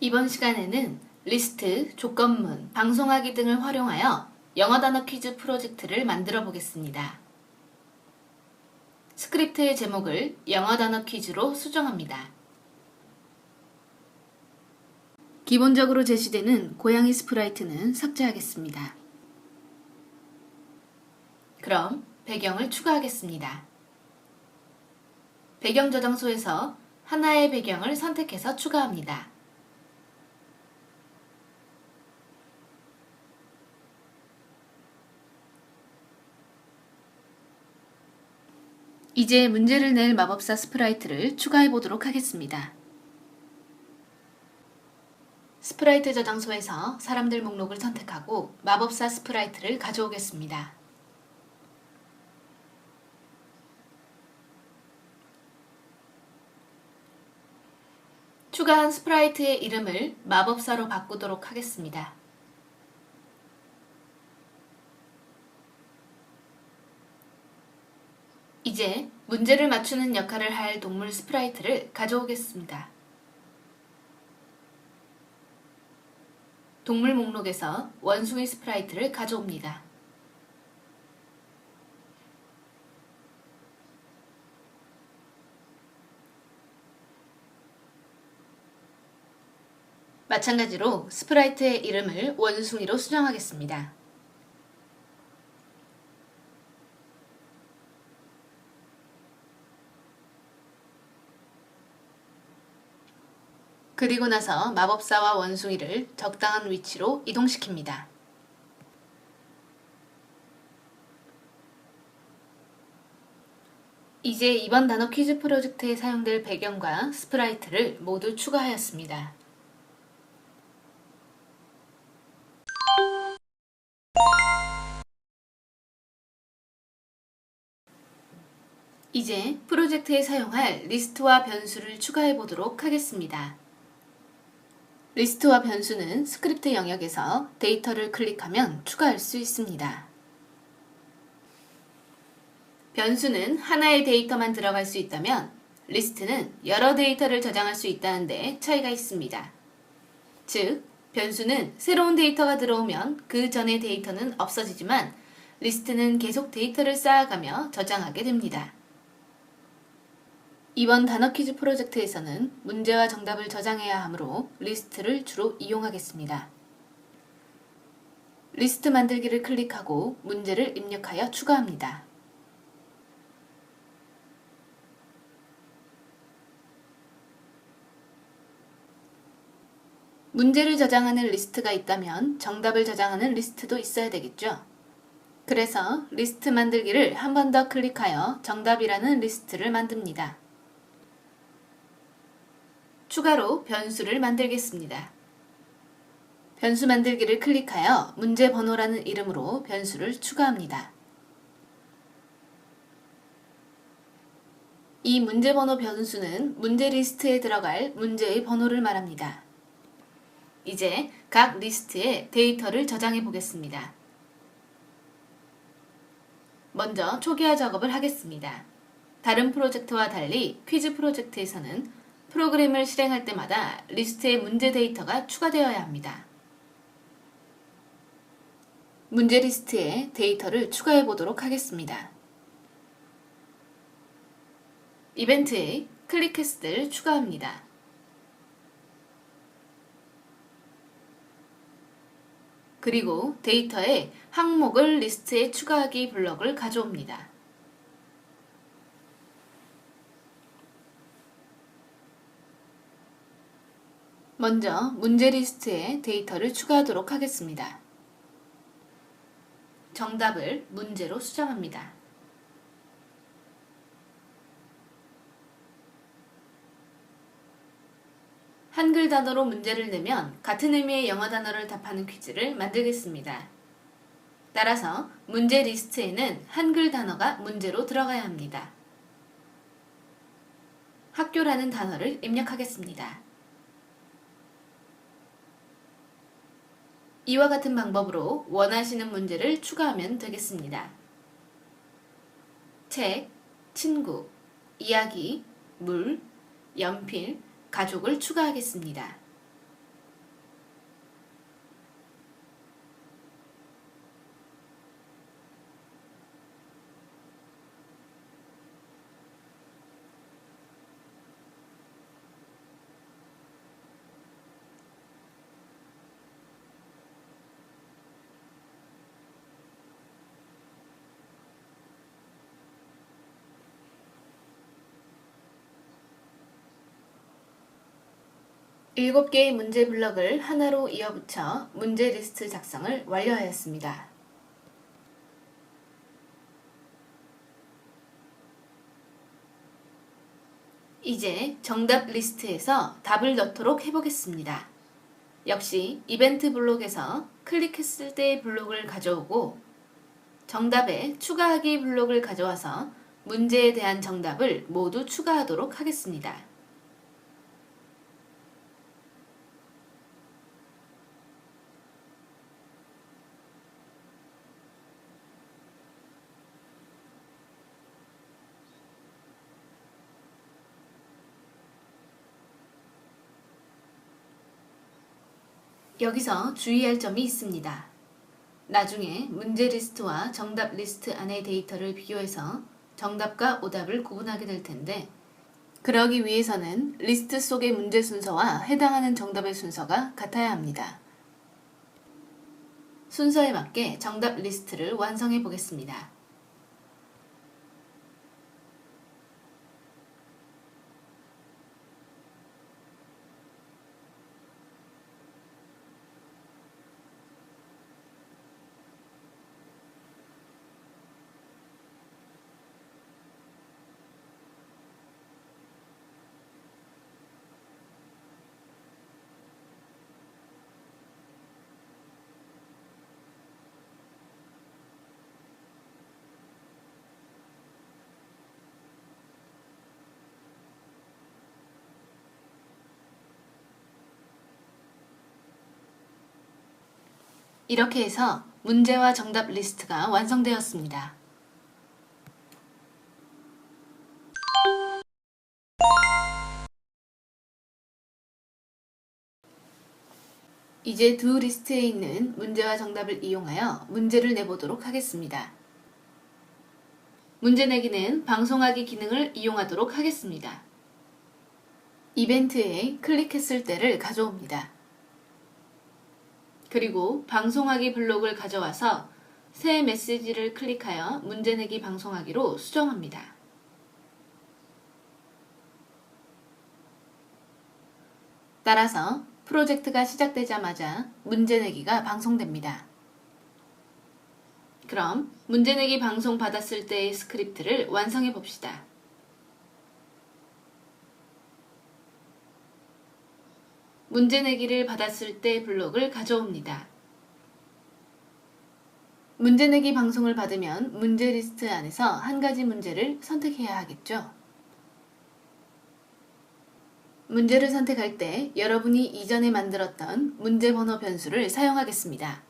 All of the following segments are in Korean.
이번 시간에는 리스트, 조건문, 방송하기 등을 활용하여 영어 단어 퀴즈 프로젝트를 만들어 보겠습니다. 스크립트의 제목을 영어 단어 퀴즈로 수정합니다. 기본적으로 제시되는 고양이 스프라이트는 삭제하겠습니다. 그럼 배경을 추가하겠습니다. 배경 저장소에서 하나의 배경을 선택해서 추가합니다. 이제 문제를 낼 마법사 스프라이트를 추가해 보도록 하겠습니다. 스프라이트 저장소에서 사람들 목록을 선택하고 마법사 스프라이트를 가져오겠습니다. 추가한 스프라이트의 이름을 마법사로 바꾸도록 하겠습니다. 이제 문제를 맞추는 역할을 할 동물 스프라이트를 가져오겠습니다. 동물 목록에서 원숭이 스프라이트를 가져옵니다. 마찬가지로 스프라이트의 이름을 원숭이로 수정하겠습니다. 그리고 나서 마법사와 원숭이를 적당한 위치로 이동시킵니다. 이제 이번 단어 퀴즈 프로젝트에 사용될 배경과 스프라이트를 모두 추가하였습니다. 이제 프로젝트에 사용할 리스트와 변수를 추가해 보도록 하겠습니다. 리스트와 변수는 스크립트 영역에서 데이터를 클릭하면 추가할 수 있습니다. 변수는 하나의 데이터만 들어갈 수 있다면 리스트는 여러 데이터를 저장할 수 있다는 데 차이가 있습니다. 즉, 변수는 새로운 데이터가 들어오면 그 전의 데이터는 없어지지만 리스트는 계속 데이터를 쌓아가며 저장하게 됩니다. 이번 단어 퀴즈 프로젝트에서는 문제와 정답을 저장해야 하므로 리스트를 주로 이용하겠습니다. 리스트 만들기를 클릭하고 문제를 입력하여 추가합니다. 문제를 저장하는 리스트가 있다면 정답을 저장하는 리스트도 있어야 되겠죠? 그래서 리스트 만들기를 한 번 더 클릭하여 정답이라는 리스트를 만듭니다. 추가로 변수를 만들겠습니다. 변수 만들기를 클릭하여 문제 번호라는 이름으로 변수를 추가합니다. 이 문제 번호 변수는 문제 리스트에 들어갈 문제의 번호를 말합니다. 이제 각 리스트에 데이터를 저장해 보겠습니다. 먼저 초기화 작업을 하겠습니다. 다른 프로젝트와 달리 퀴즈 프로젝트에서는 프로그램을 실행할 때마다 리스트에 문제 데이터가 추가되어야 합니다. 문제 리스트에 데이터를 추가해 보도록 하겠습니다. 이벤트에 클릭 퀘스트를 추가합니다. 그리고 데이터에 항목을 리스트에 추가하기 블럭을 가져옵니다. 먼저 문제 리스트에 데이터를 추가하도록 하겠습니다. 정답을 문제로 수정합니다. 한글 단어로 문제를 내면 같은 의미의 영어 단어를 답하는 퀴즈를 만들겠습니다. 따라서 문제 리스트에는 한글 단어가 문제로 들어가야 합니다. 학교라는 단어를 입력하겠습니다. 이와 같은 방법으로 원하시는 문제를 추가하면 되겠습니다. 책, 친구, 이야기, 물, 연필, 가족을 추가하겠습니다. 7개의 문제 블럭을 하나로 이어붙여 문제 리스트 작성을 완료하였습니다. 이제 정답 리스트에서 답을 넣도록 해보겠습니다. 역시 이벤트 블록에서 클릭했을 때의 블록을 가져오고 정답에 추가하기 블록을 가져와서 문제에 대한 정답을 모두 추가하도록 하겠습니다. 여기서 주의할 점이 있습니다. 나중에 문제 리스트와 정답 리스트 안의 데이터를 비교해서 정답과 오답을 구분하게 될 텐데 그러기 위해서는 리스트 속의 문제 순서와 해당하는 정답의 순서가 같아야 합니다. 순서에 맞게 정답 리스트를 완성해 보겠습니다. 이렇게 해서 문제와 정답 리스트가 완성되었습니다. 이제 두 리스트에 있는 문제와 정답을 이용하여 문제를 내보도록 하겠습니다. 문제 내기는 방송하기 기능을 이용하도록 하겠습니다. 이벤트에 클릭했을 때를 가져옵니다. 그리고 방송하기 블록을 가져와서 새 메시지를 클릭하여 문제 내기 방송하기로 수정합니다. 따라서 프로젝트가 시작되자마자 문제 내기가 방송됩니다. 그럼 문제 내기 방송 받았을 때의 스크립트를 완성해 봅시다. 문제 내기를 받았을 때 블록을 가져옵니다. 문제 내기 방송을 받으면 문제 리스트 안에서 한 가지 문제를 선택해야 하겠죠. 문제를 선택할 때 여러분이 이전에 만들었던 문제 번호 변수를 사용하겠습니다.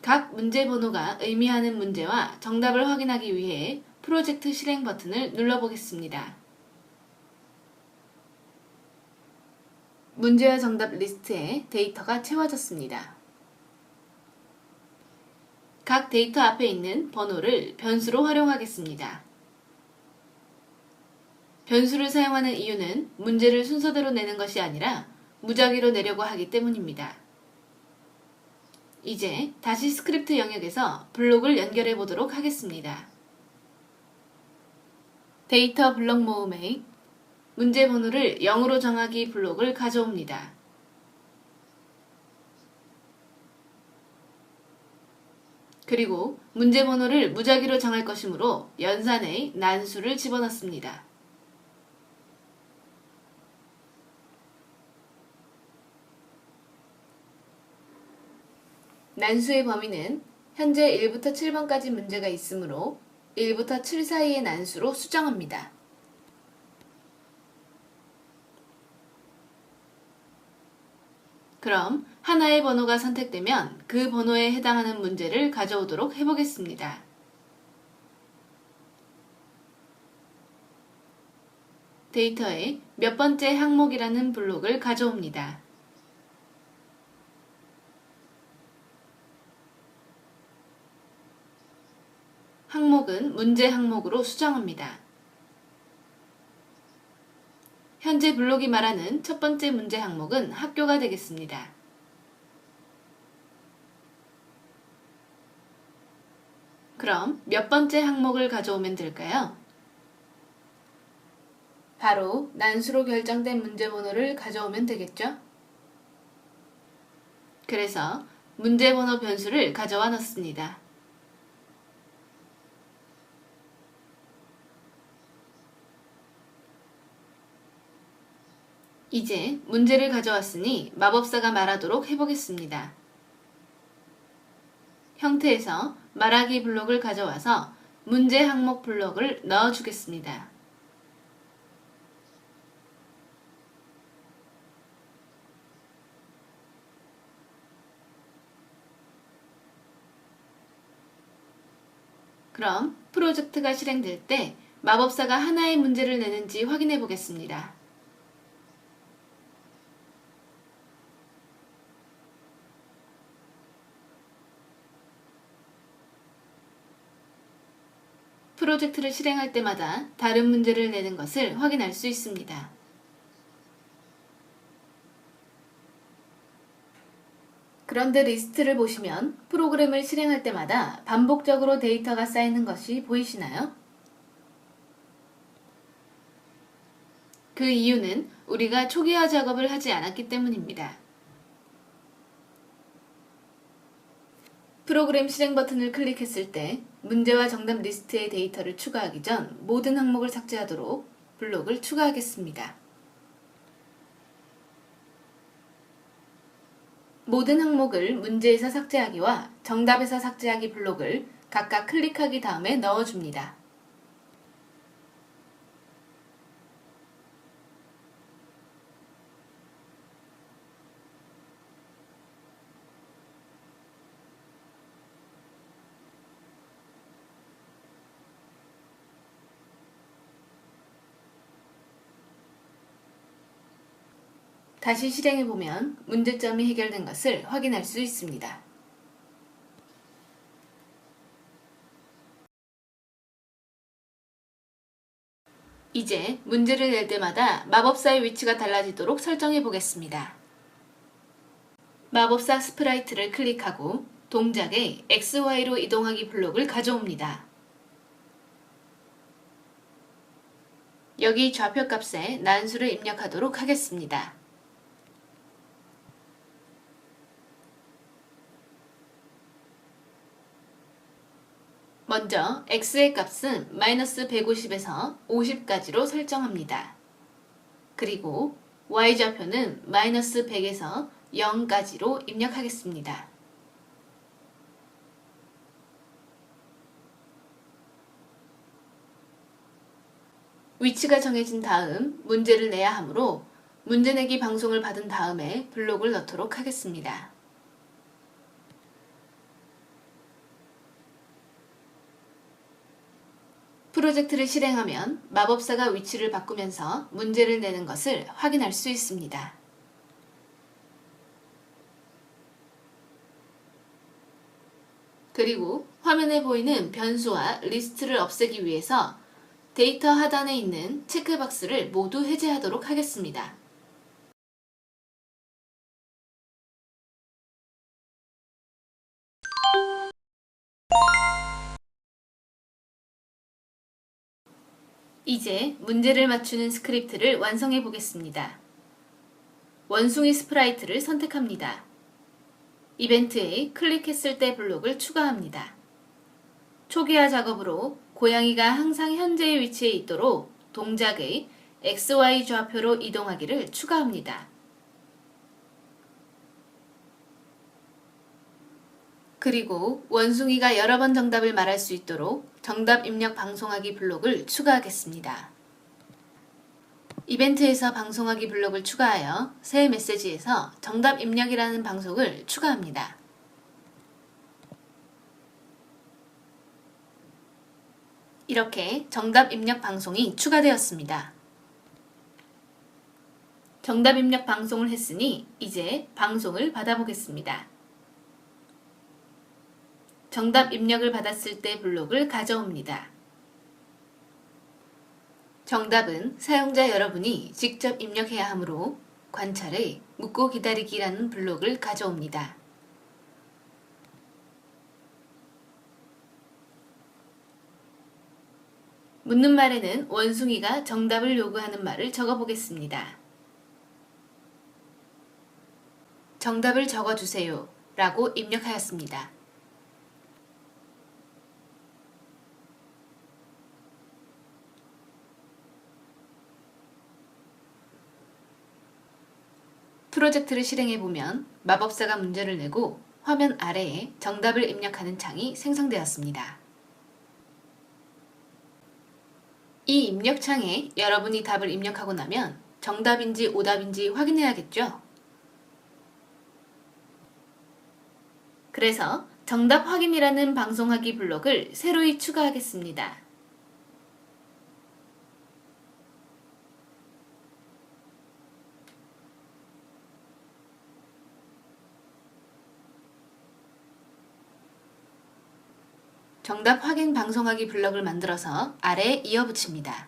각 문제 번호가 의미하는 문제와 정답을 확인하기 위해 프로젝트 실행 버튼을 눌러보겠습니다. 문제와 정답 리스트에 데이터가 채워졌습니다. 각 데이터 앞에 있는 번호를 변수로 활용하겠습니다. 변수를 사용하는 이유는 문제를 순서대로 내는 것이 아니라 무작위로 내려고 하기 때문입니다. 이제 다시 스크립트 영역에서 블록을 연결해 보도록 하겠습니다. 데이터 블록 모음에 문제 번호를 0으로 정하기 블록을 가져옵니다. 그리고 문제 번호를 무작위로 정할 것이므로 연산에 난수를 집어넣습니다. 난수의 범위는 현재 1부터 7번까지 문제가 있으므로 1부터 7 사이의 난수로 수정합니다. 그럼 하나의 번호가 선택되면 그 번호에 해당하는 문제를 가져오도록 해보겠습니다. 데이터에 몇 번째 항목이라는 블록을 가져옵니다. 항목은 문제 항목으로 수정합니다. 현재 블록이 말하는 첫 번째 문제 항목은 학교가 되겠습니다. 그럼 몇 번째 항목을 가져오면 될까요? 바로 난수로 결정된 문제 번호를 가져오면 되겠죠? 그래서 문제 번호 변수를 가져와 넣습니다. 이제 문제를 가져왔으니 마법사가 말하도록 해보겠습니다. 형태에서 말하기 블록을 가져와서 문제 항목 블록을 넣어주겠습니다. 그럼 프로젝트가 실행될 때 마법사가 하나의 문제를 내는지 확인해 보겠습니다. 프로젝트를 실행할 때마다 다른 문제를 내는 것을 확인할 수 있습니다. 그런데 리스트를 보시면 프로그램을 실행할 때마다 반복적으로 데이터가 쌓이는 것이 보이시나요? 그 이유는 우리가 초기화 작업을 하지 않았기 때문입니다. 프로그램 실행 버튼을 클릭했을 때 문제와 정답 리스트의 데이터를 추가하기 전 모든 항목을 삭제하도록 블록을 추가하겠습니다. 모든 항목을 문제에서 삭제하기와 정답에서 삭제하기 블록을 각각 클릭하기 다음에 넣어줍니다. 다시 실행해보면 문제점이 해결된 것을 확인할 수 있습니다. 이제 문제를 낼 때마다 마법사의 위치가 달라지도록 설정해 보겠습니다. 마법사 스프라이트를 클릭하고 동작에 XY로 이동하기 블록을 가져옵니다. 여기 좌표값에 난수를 입력하도록 하겠습니다. 먼저 x의 값은 마이너스 150에서 50까지로 설정합니다. 그리고 y좌표는 마이너스 100에서 0까지로 입력하겠습니다. 위치가 정해진 다음 문제를 내야 하므로 문제 내기 방송을 받은 다음에 블록을 넣도록 하겠습니다. 프로젝트를 실행하면 마법사가 위치를 바꾸면서 문제를 내는 것을 확인할 수 있습니다. 그리고 화면에 보이는 변수와 리스트를 없애기 위해서 데이터 하단에 있는 체크박스를 모두 해제하도록 하겠습니다. 이제 문제를 맞추는 스크립트를 완성해 보겠습니다. 원숭이 스프라이트를 선택합니다. 이벤트에 클릭했을 때 블록을 추가합니다. 초기화 작업으로 고양이가 항상 현재의 위치에 있도록 동작의 XY 좌표로 이동하기를 추가합니다. 그리고 원숭이가 여러 번 정답을 말할 수 있도록 정답 입력 방송하기 블록을 추가하겠습니다. 이벤트에서 방송하기 블록을 추가하여 새 메시지에서 정답 입력이라는 방송을 추가합니다. 이렇게 정답 입력 방송이 추가되었습니다. 정답 입력 방송을 했으니 이제 방송을 받아보겠습니다. 정답 입력을 받았을 때 블록을 가져옵니다. 정답은 사용자 여러분이 직접 입력해야 하므로 관찰에 묻고 기다리기라는 블록을 가져옵니다. 묻는 말에는 원숭이가 정답을 요구하는 말을 적어보겠습니다. 정답을 적어주세요 라고 입력하였습니다. 프로젝트를 실행해보면 마법사가 문제를 내고 화면 아래에 정답을 입력하는 창이 생성되었습니다. 이 입력 창에 여러분이 답을 입력하고 나면 정답인지 오답인지 확인해야겠죠? 그래서 정답 확인이라는 방송하기 블록을 새로이 추가하겠습니다. 정답 확인 방송하기 블럭을 만들어서 아래에 이어붙입니다.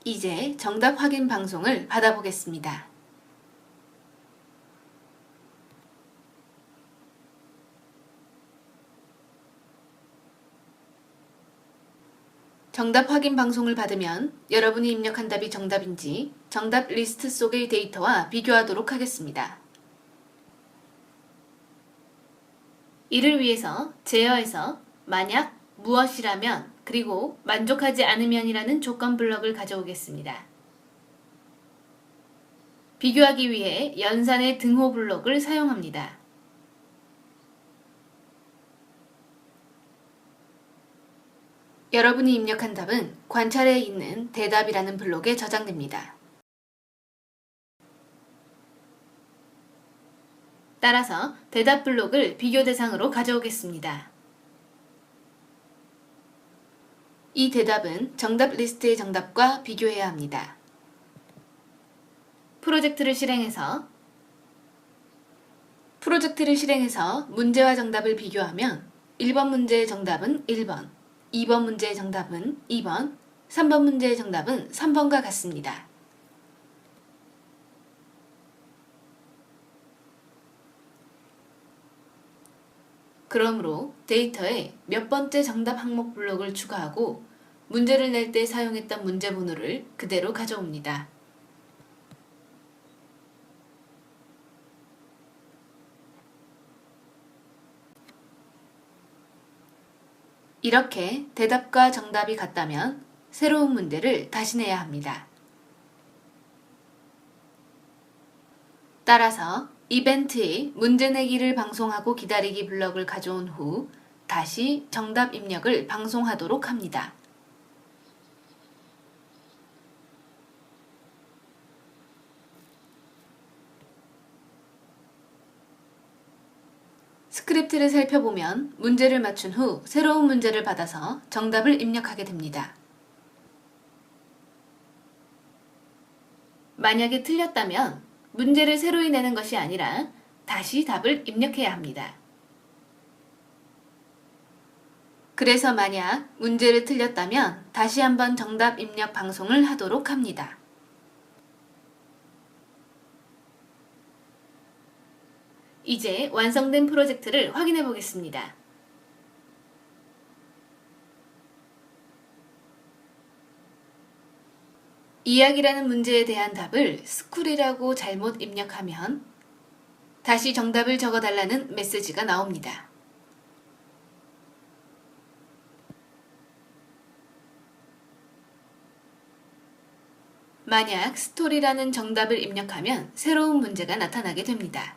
이제 정답 확인 방송을 받아보겠습니다. 정답 확인 방송을 받으면 여러분이 입력한 답이 정답인지 정답 리스트 속의 데이터와 비교하도록 하겠습니다. 이를 위해서 제어에서 만약 무엇이라면 그리고 만족하지 않으면이라는 조건 블럭을 가져오겠습니다. 비교하기 위해 연산의 등호 블럭을 사용합니다. 여러분이 입력한 답은 관찰에 있는 대답이라는 블록에 저장됩니다. 따라서 대답 블록을 비교 대상으로 가져오겠습니다. 이 대답은 정답 리스트의 정답과 비교해야 합니다. 프로젝트를 실행해서 문제와 정답을 비교하면 1번 문제의 정답은 1번, 2번 문제의 정답은 2번, 3번 문제의 정답은 3번과 같습니다. 그러므로 데이터에 몇 번째 정답 항목 블록을 추가하고 문제를 낼 때 사용했던 문제 번호를 그대로 가져옵니다. 이렇게 대답과 정답이 같다면 새로운 문제를 다시 내야 합니다. 따라서 이벤트에 문제 내기를 방송하고 기다리기 블럭을 가져온 후 다시 정답 입력을 방송하도록 합니다. 스크립트를 살펴보면 문제를 맞춘 후 새로운 문제를 받아서 정답을 입력하게 됩니다. 만약에 틀렸다면 문제를 새로이 내는 것이 아니라 다시 답을 입력해야 합니다. 그래서 만약 문제를 틀렸다면 다시 한번 정답 입력 방송을 하도록 합니다. 이제 완성된 프로젝트를 확인해 보겠습니다. 이야기라는 문제에 대한 답을 스쿨이라고 잘못 입력하면 다시 정답을 적어달라는 메시지가 나옵니다. 만약 스토리라는 정답을 입력하면 새로운 문제가 나타나게 됩니다.